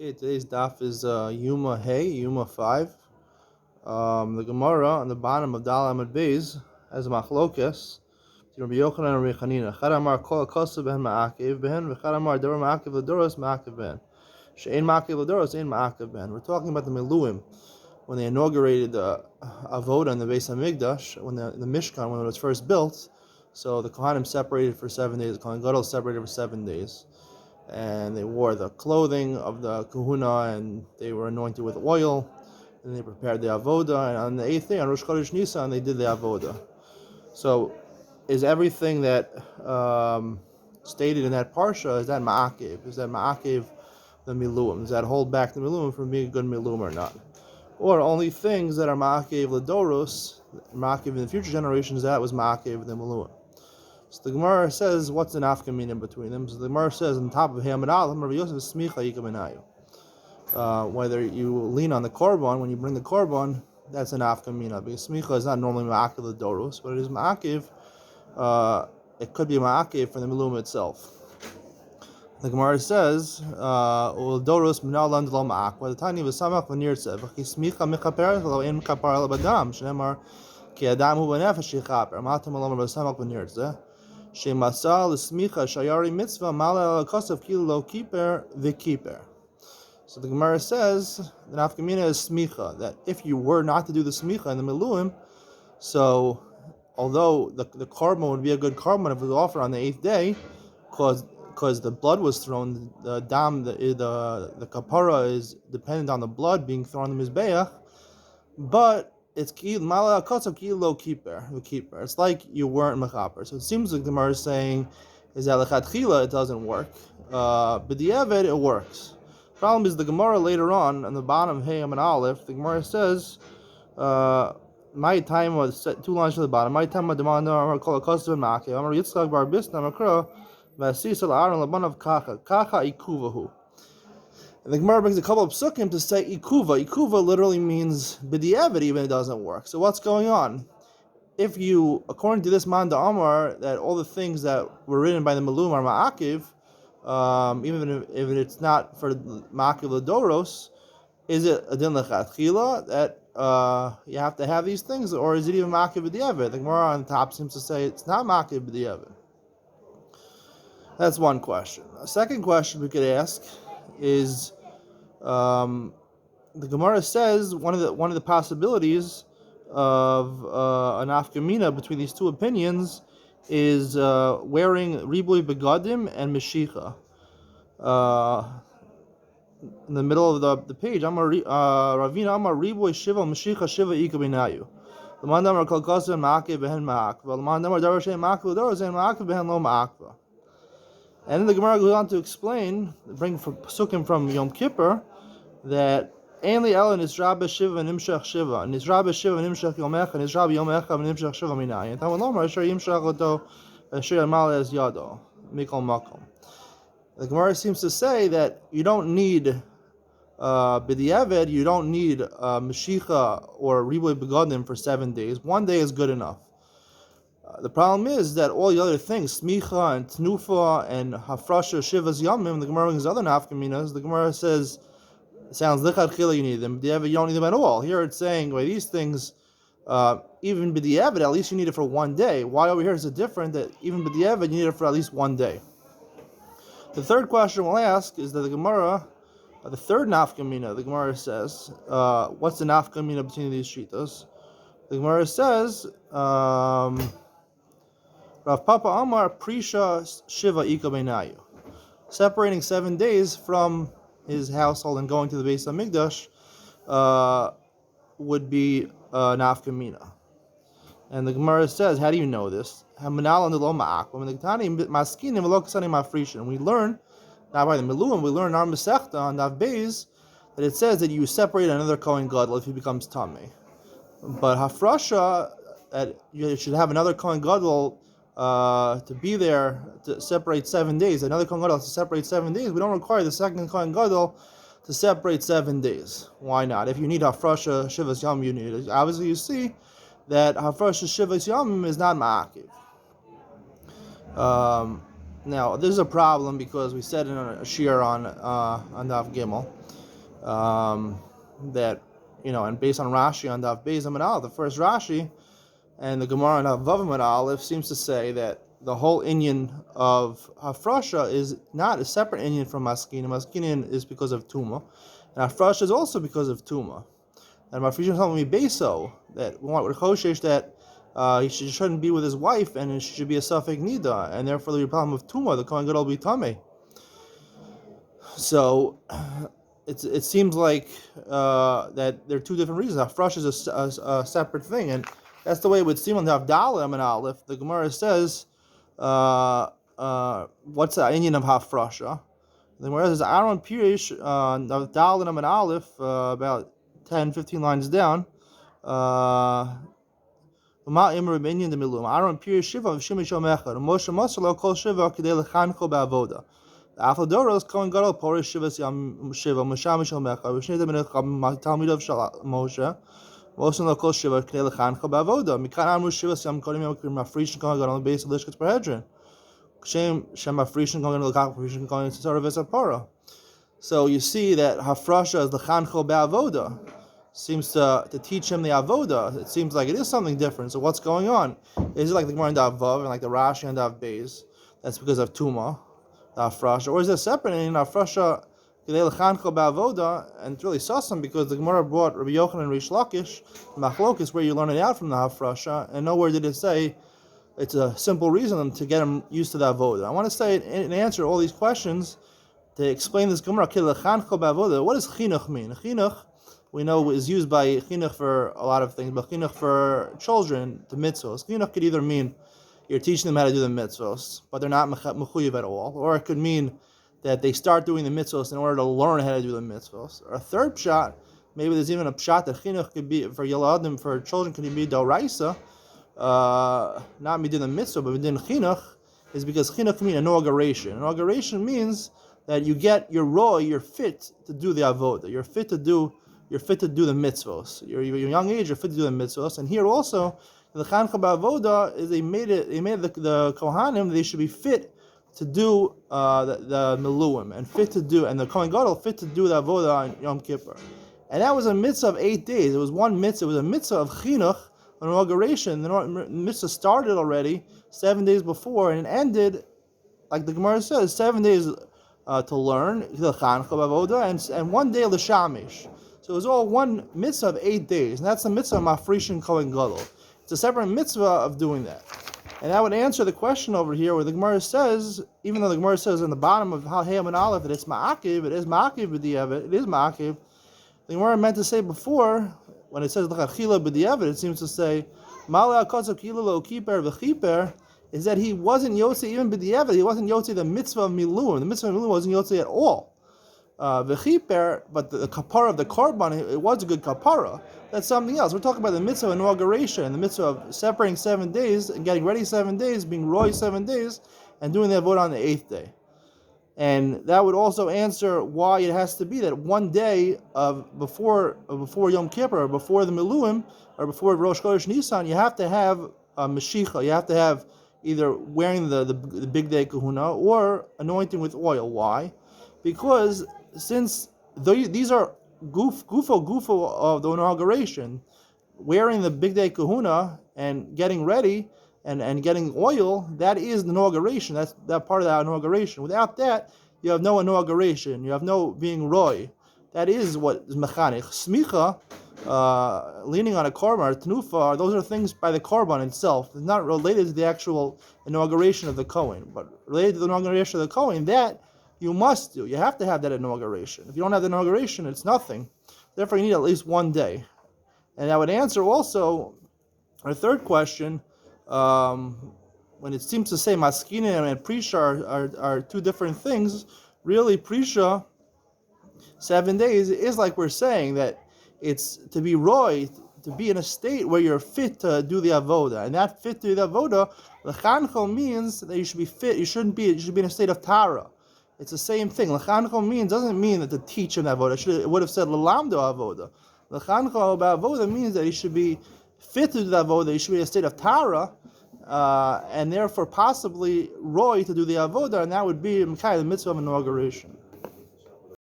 Okay, today's daf is Yoma Yoma 5. The Gemara on the bottom of Dal Amud Beis has a machlokas. Rabbi Yochanan and Rabbi Chanina. Chad amar kol kosev behen ma'akev behen, v'chad amar davar ma'akev l'doros ma'akev behen. She'ein ma'akev l'doros, ein ma'akev behen. We're talking about the Miluim when they inaugurated the avoda in the Beis Hamikdash, when the Mishkan, when it was first built. So the Kohanim separated for 7 days. The Kohen Gadol separated for 7 days. And they wore the clothing of the kahuna, and they were anointed with oil, and they prepared the avoda, and on the 8th day, on Rosh Chodesh Nisan, they did the avoda. So, is everything that stated in that parsha, is that ma'akev? Is that ma'akev the miluim? Does that hold back the miluim from being a good miluim or not? Or only things that are ma'akev l'doros, ma'akev in the future generations, that was ma'akev the miluim? So the Gemara says, what's the nafkamina between them? So the Gemara says, on top of Ham and Alam, Rabbi Yosef smicha yikaminayu. Whether you lean on the korban, when you bring the korban, that's an nafkamina. Because smicha is not normally ma'akiv l'doros, but it is ma'akiv. It could be ma'akiv for the milum itself. The Gemara says, "Doros minalan d'lo ma'ak." By the time he was samach v'nirtzev, v'chi smicha mechaper lo ein mekapar l'badam. Shneimar ki adam hu b'nefesh yichaper. Matam alom b'samach v'nirtzeh. Shemasal smicha shayari mitzvah mala al kosav kilo lo kiper v'kiper. So the Gemara says the nafkamina is smicha, that if you were not to do the smicha in the miluim, so although the korban would be a good korban if it was offered on the 8th day, because the blood was thrown, the dam, the kapara is dependent on the blood being thrown in the mizbeach, but it's mala kotzav kilo keeper. It's like you weren't mechaper. So it seems like the Gemara is saying is that lechatchila it doesn't work, but the evet it works. Problem is the Gemara later on the bottom of Hayam and Aleph, the Gemara says, my time was 2 lines to the bottom. My time was demand amar kol kotzav ma'akev amar Yitzchak bar Bisna makra v'asis al Aaron labanav kacha ikuvahu. And the Gemara brings a couple of psukim to say ikuva. Ikuva literally means b'di'evet, even it doesn't work. So what's going on? If you, according to this Manda Amar, that all the things that were written by the Malum are ma'akiv, even if it's not for ma'akiv l'doros, is it a din lechatchila that you have to have these things, or is it even ma'akiv b'di'evet? The Gemara on top seems to say it's not ma'akiv b'di'evet. That's one question. A second question we could ask is the Gemara says one of the possibilities of an afkamina between these two opinions is wearing ribui begadim and meshicha. In the middle of the page, Ravina Amar ribui shiva meshicha shiva ikabinayu. L'man damar kol kosev ma'akev behen ma'akva. L'man damar davar she'en ma'akev l'doros ein ma'akev behen lo ma'akva. And then the Gemara goes on to explain, bring psukim from Yom Kippur, that Ainli Ela Nizra B'Shiva Nimshach Shiva, Nizra B'Shiva Nimshach Yomecha, Nizra B'Yomecha Nimshach Shiva Minai. And Tawon Lomar Asher Yimshach Lato Asher Yamal Ez Yado Mikol Makom. The Gemara seems to say that you don't need B'di'eved, you don't need Meshicha or Ribui Begadim for 7 days. 1 day is good enough. The problem is that all the other things, smicha and tnufa and hafrasha shivas yamim, the Gemara brings other nafkaminas. The Gemara says, it sounds lechatchila you need them, b'di'evet you don't need them at all. Here it's saying, well, these things, even b'di'evet, at least you need it for 1 day. Why over here is it different that even b'di'evet you need it for at least 1 day? The third question we'll ask is that the Gemara, the third nafkamina, the Gemara says, what's the nafkamina between these shitas? The Gemara says, Rav Papa Amar Prisha Shiva Ika Beinayu. Separating 7 days from his household and going to the Beis Hamikdash would be nafkamina. And the Gemara says, how do you know this? We learn, not by the Meluim, we learn in our Masechta on Daf Beis that it says that you separate another Kohen Gadol if he becomes Tameh. But Hafrasha, that you should have another Kohen Gadol to be there to separate 7 days. Another Kohen Gadol to separate 7 days. We don't require the second Kohen Gadol to separate 7 days. Why not? If you need Hafrasha Shivas Yom, you need it. Obviously, you see that Hafrasha Shivas Yom is not Ma'akiv. Now, this is a problem because we said in a shir on Daf Gimel that, and based on Rashi on Daf Beis Amud Aleph, the first Rashi, and the Gemara on Daf Vav Amud Aleph seems to say that the whole inyan of Hafrasha is not a separate inyan from Maskinin. Maskinin is because of Tuma, and Hafrasha is also because of Tuma. And Mafrishim told me Beso that we want Choshesh that he shouldn't be with his wife, and it should be a Safek Nida, and therefore the problem of Tuma, the Kohen Gadol will be Tameh. So it seems like that there are two different reasons. Hafresh is a separate thing, and that's the way it would seem on the Havdalah and Aleph. The Gemara says, what's the Indian of Hafrasha? The Gemara says, Aaron Pirish, Havdalah and Aleph, about 10, 15 lines down, Aaron Pirish Shiva of Shimishom Echad, Moshe Moselo Kol Shiva Kedei Lechancho Ba'avoda. Aflodoros Kohen Gadol Porish Shiva Shiva Moshe Mecha V'shnei Talmid Talmidav Moshe Moshe Lo Kol Shiva Knei Lechancha Ba'avoda Mikan Amru Shiva Yam Kodim Yom Mafrishin Kohen Gadol on the base of Lishkat Parhedrin Shem Mafrishin Kohen Gadol Lekach Mafrishin Kohen Tzara V'Sapara. So you see that Hafrasha is Lechancha Ba'avoda seems to teach him the avoda. It seems like it is something different. So what's going on? Is it like the Gemara in Daf Vav and like the Rashi and Daf Beis? That's because of Tuma. Hafrasha, or is it separate in Hafrasha Kedei Lechancha Ba'avoda? And it's really sussum because the Gemara brought Rabbi Yochanan and Rish Lakish Machlokes where you learn it out from the Hafrasha, and nowhere did it say it's a simple reason to get them used to the avoda. I want to say in answer all these questions to explain this Gemara Kedei Lechancha Ba'avoda. What does chinuch mean? Chinuch we know is used by chinuch for a lot of things, but chinuch for children, the mitzvahs. Chinuch could either mean you're teaching them how to do the mitzvahs, but they're not mechuyev at all. Or it could mean that they start doing the mitzvahs in order to learn how to do the mitzvahs. Or a third pshat, maybe there's even a pshat that chinuch could be, for yeladim, for children, could be doraisa, not midin the mitzvah, but midin chinuch, is because chinuch can mean inauguration. Inauguration means that you get your roy, you're fit to do the avodah, you're fit to do the mitzvahs. You're young age, you're fit to do the mitzvahs. And here also, the Chancha Ba'avoda is they made the Kohanim, they should be fit to do the Meluim and the Kohen Gadol fit to do the Avoda on Yom Kippur. And that was a mitzvah of 8 days. It was one mitzvah. It was a mitzvah of chinuch, an inauguration. The mitzvah started already 7 days before and it ended, like the Gemara says, 7 days to learn the Chancha Ba'avoda and 1 day l'shamish. So it was all one mitzvah of 8 days, and that's the mitzvah of Mafrishin Kohen Gadol. It's a separate mitzvah of doing that. And that would answer the question over here where the Gemara says, even though the Gemara says in the bottom of Hey and Aleph that it's ma'akiv, it is ma'akiv b'di'evet, it is ma'akiv. The Gemara meant to say before, when it says l'chachila b'di'evet, it seems to say, Ma'ale ha'kotzav kila lo kiper v'chiper, is that he wasn't yotze even b'di'evet, he wasn't yotze the mitzvah of miluim. The mitzvah of miluim wasn't yotze at all. V'chiper, but the kapara of the korban, it was a good kapara. That's something else. We're talking about the mitzvah of inauguration, the mitzvah of separating 7 days and getting ready 7 days, being roy 7 days, and doing the avodah on the 8th day. And that would also answer why it has to be that 1 day of before Yom Kippur, or before the Miluim, or before Rosh Chodesh Nisan, you have to have a Mashiach. You have to have either wearing the big day kahuna or anointing with oil. Why? Because since these are gufo of the inauguration, wearing the big day kahuna and getting ready and getting oil, that is the inauguration. That's that part of that inauguration. Without that, you have no inauguration. You have no being roy. That is what is mechanich. Smicha, leaning on a korban, tenufa, those are things by the korban itself. It's not related to the actual inauguration of the Kohen, but related to the inauguration of the Kohen, that you must do. You have to have that inauguration. If you don't have the inauguration, it's nothing. Therefore, you need at least 1 day. And that would answer also our third question, when it seems to say maskinim and prisha are two different things. Really, prisha, 7 days, is like we're saying that it's to be roy, to be in a state where you're fit to do the avoda. And that fit to do the avoda, l'chanchol means that you should be fit. You should be in a state of tara. It's the same thing. L'chanchol doesn't mean that to teach him avoda. It would have said l'lamdo avoda. L'chanchol about avoda means that he should be fit to do the avoda. He should be in a state of tara. and therefore possibly Roy to do the avodah, and that would be the mitzvah of inauguration.